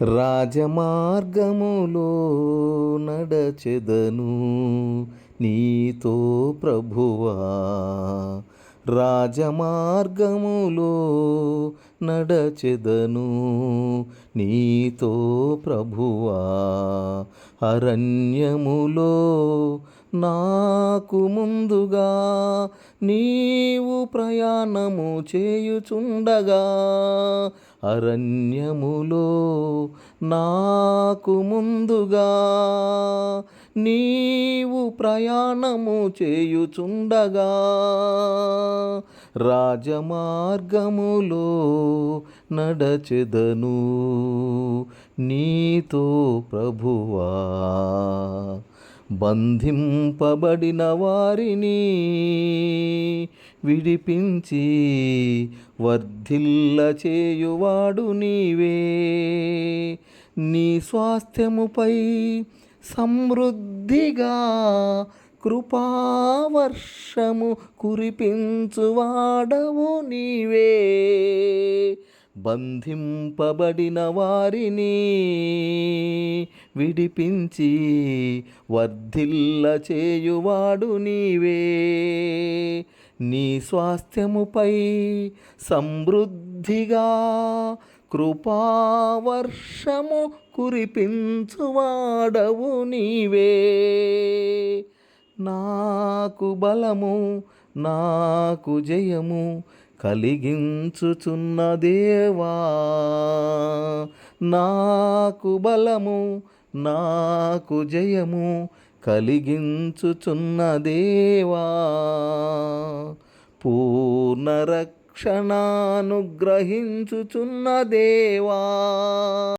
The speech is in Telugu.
రాజమార్గములో నడచెదను నీతో ప్రభువా. రాజమార్గములో నడచెదను నీతో ప్రభువా. అరణ్యములో నాకు ముందుగా నీవు ప్రయాణము చేయుచుండగా, అరణ్యములో నాకు ముందుగా నీవు ప్రయాణము చేయుచుండగా, రాజమార్గములో నడచెదను నీతో ప్రభువా. బంధింపబడిన వారిని విడిపించి వర్ధిల్ల చేయువాడు నీవే. నీ స్వాస్థ్యముపై సమృద్ధిగా కృపావర్షము కురిపించువాడవు నీవే. బంధింపబడిన వారిని విడిపించి వర్ధిల్ల చేయువాడు నీవే. నీ స్వాస్థ్యముపై సమృద్ధిగా కృపావర్షము కురిపించువాడవు నీవే. నాకు బలము నాకు జయము కలిగించుచున్న దేవా. నాకు బలము నాకు జయము కలిగించుచున్న దేవా. పూర్ణ రక్షణానుగ్రహించుచున్న దేవా.